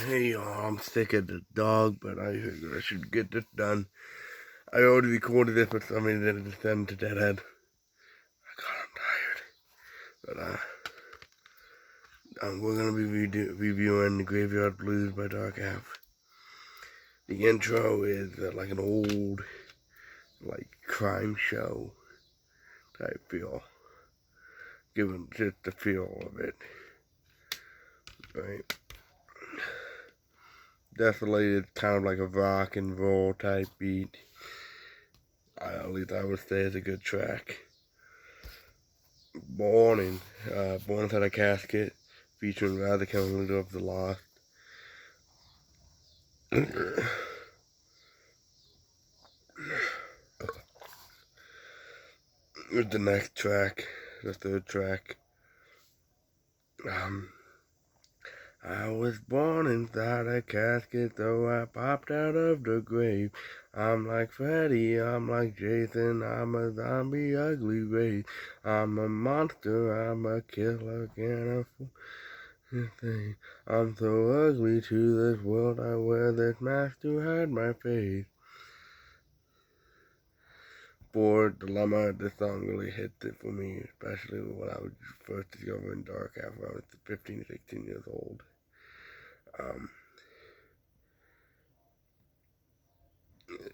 Hey y'all, I'm sick of the dog, but I figured I should get this done. I already recorded this, but somebody didn't send to Deadhead. God, I'm tired. But we're gonna be reviewing The Graveyard Blues by Dark Half. The intro is like an old, crime show type feel. Given just the feel of it. Right. Desolated, kind of like a rock and roll type beat. At least I would say it's a good track. Born Inside a Casket, featuring Rather Leader of the Lost. With the next track, the third track. I was born inside a casket, though I popped out of the grave. I'm like Freddy, I'm like Jason, I'm a zombie ugly race. I'm a monster, I'm a killer, can't afford thing. I'm so ugly to this world, I wear this mask to hide my face. For Dilemma, this song really hits it for me, especially when I was first discovering Dark after I was 15, 16 years old.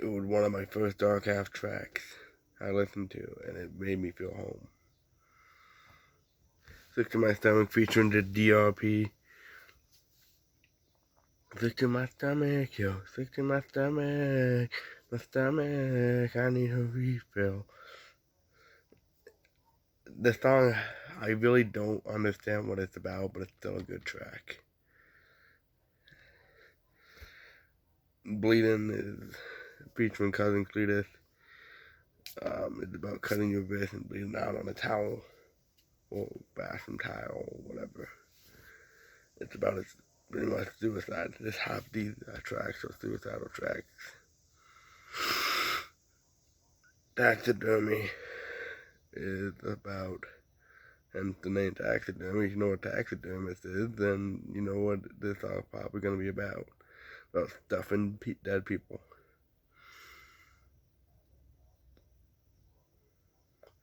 It was one of my first Dark Half tracks I listened to, and it made me feel home. Sick to My Stomach featuring the DRP. Sick to my stomach, yo, sick to my stomach, I need a refill. The song, I really don't understand what it's about, but it's still a good track. Bleeding is featuring Cousin Cletus. It's about cutting your wrist and bleeding out on a towel or bathroom tile or whatever. It's about pretty much suicide. Just half these tracks are suicidal tracks. Taxidermy is about, and the name taxidermy, if you know what taxidermist is, then you know what this song is probably going to be about. About stuffing dead people.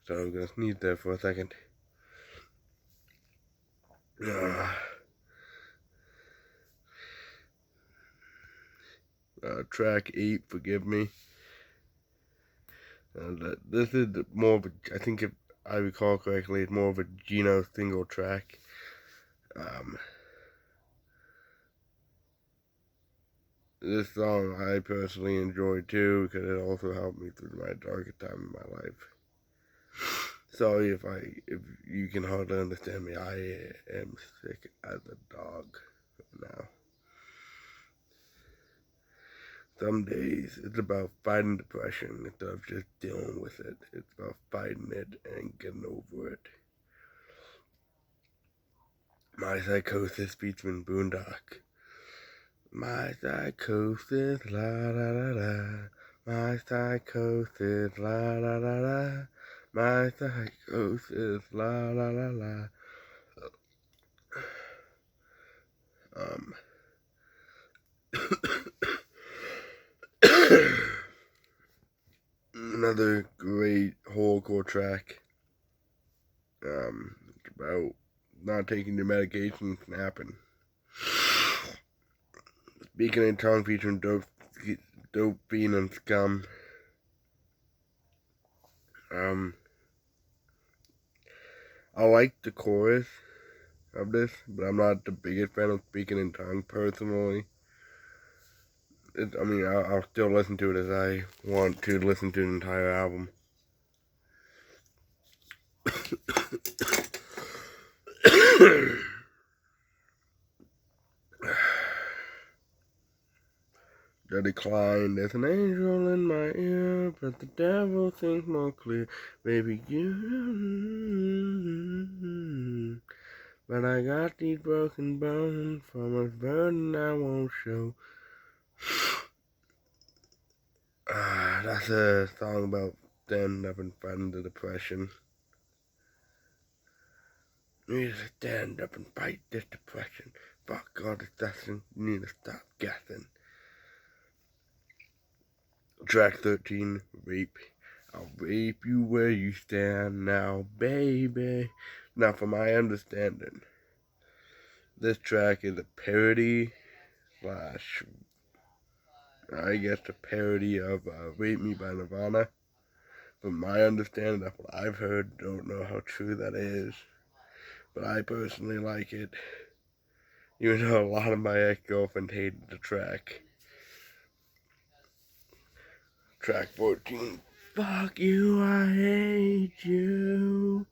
So I'm going to sneeze there for a second. Track 8, Forgive Me. This is more of a, I think if I recall correctly, it's more of a Gino single track. This song I personally enjoy too, because it also helped me through my darkest time in my life. Sorry if you can hardly understand me. I am sick as a dog now. Some days it's about fighting depression instead of just dealing with it. It's about fighting it and getting over it. My Psychosis featuring Boondock. My psychosis, la la la la. My psychosis, la la la la. My psychosis, la la la la. Another great horrorcore track. It's about not taking your medication, snapping. Speaking in tongue featuring Dope Fiend and Scum. I like the chorus of this, but I'm not the biggest fan of Speaking in Tongue personally. I'll still listen to it as I want to listen to the entire album. The Decline, there's an angel in my ear, but the devil thinks more clear. Baby, you. But I got these broken bones from a burden I won't show. That's a song about standing up and fighting the depression. We need to stand up and fight this depression. Fuck all this dusting, you need to stop guessing. Track 13, Rape. I'll rape you where you stand now, baby. Now, from my understanding, this track is a parody slash, I guess, a parody of Rape Me by Nirvana. From my understanding, that's what I've heard. Don't know how true that is, but I personally like it. Even though a lot of my ex-girlfriends hated the track. Track 14, Fuck You, I Hate You.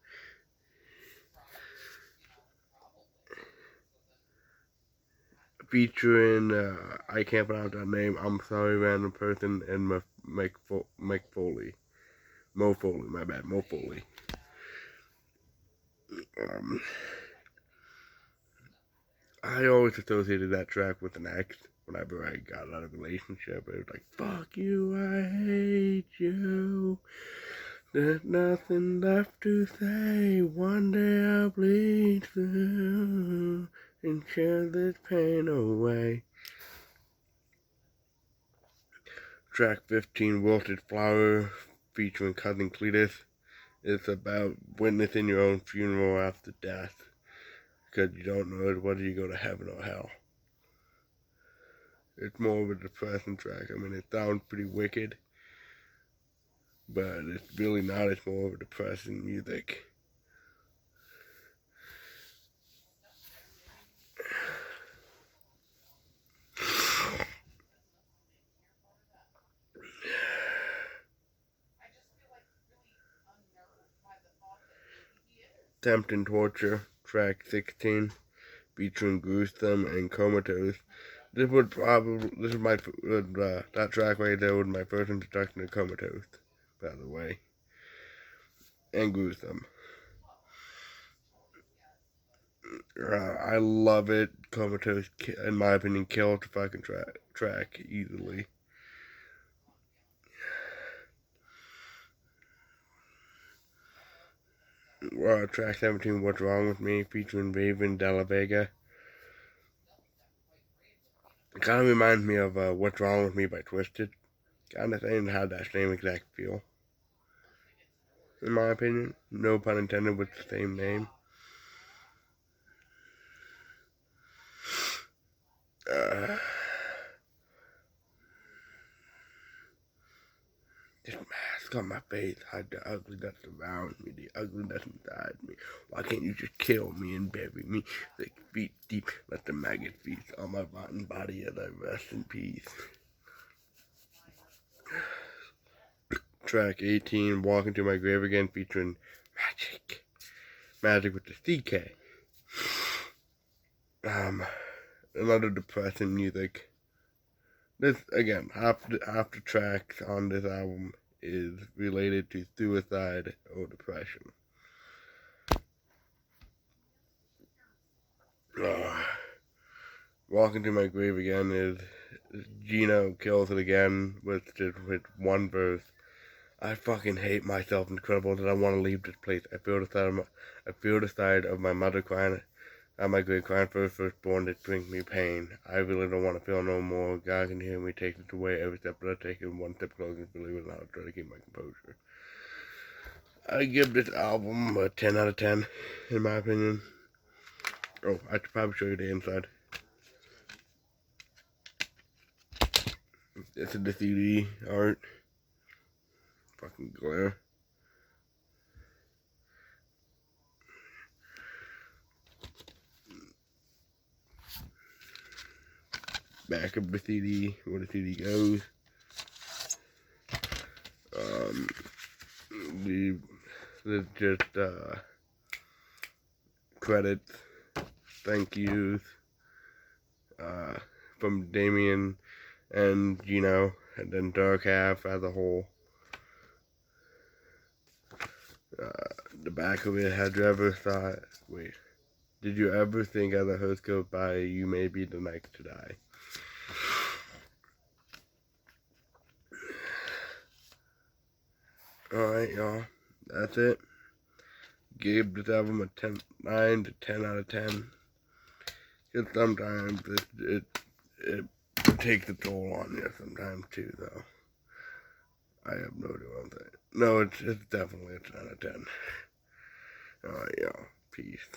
Featuring, I can't pronounce that name, I'm sorry, random person, and Mick Foley. Mo Foley, my bad, Mo Foley. I always associated that track with an ex. Whenever I got out of a relationship, it was like, fuck you, I hate you. There's nothing left to say. One day I'll bleed through and share this pain away. Track 15, Wilted Flower, featuring Cousin Cletus. It's about witnessing your own funeral after death, because you don't know whether you go to heaven or hell. It's more of a depressing track. I mean, it sounds pretty wicked, but it's really not. It's more of a depressing music. Tempt and Torture, track 16, featuring Gruesome and Comatose. That track right there was my first introduction to Comatose, by the way, and Gruesome. I love it. Comatose, in my opinion, killed the fucking track easily. Track 17, What's Wrong With Me, featuring Raven De La Vega. It kind of reminds me of What's Wrong With Me by Twisted. Kind of thing had that same exact feel. In my opinion. No pun intended, with the same name. This mask on my face hide the ugliness around me, the ugliness inside me. Why can't you just kill me and bury me 6 feet deep? Let the maggot feast on my rotten body as I rest in peace. Track 18, Walking to My Grave Again, featuring Magic. Magic with the CK. Another depressing music. This, again, half the tracks on this album is related to suicide or depression. Walking to My Grave Again is Gino kills it again with one verse. I fucking hate myself incredible that I want to leave this place. I feel the side of my mother crying at my grave, crying for her firstborn that brings me pain. I really don't want to feel no more. God can hear me take it away every step that I take, and one step closer, believe it or not, I'll try to keep my composure. I give this album a 10 out of 10, in my opinion. Oh, I should probably show you the inside. This is the CD art. Fucking glare. Back of the CD, where the CD goes. The just credits, thank yous from Damien and Gino, and then Dark Half as a whole. The back of it, had you ever thought, wait, did you ever think as a host goes by, you may be the next to die? Alright, y'all, that's it. Gave this album a 9 to 10 out of 10. Because sometimes it takes a toll on you sometimes too, though. I have no idea what I'm saying. No, it's definitely a 10 out of 10. Alright, y'all. Peace.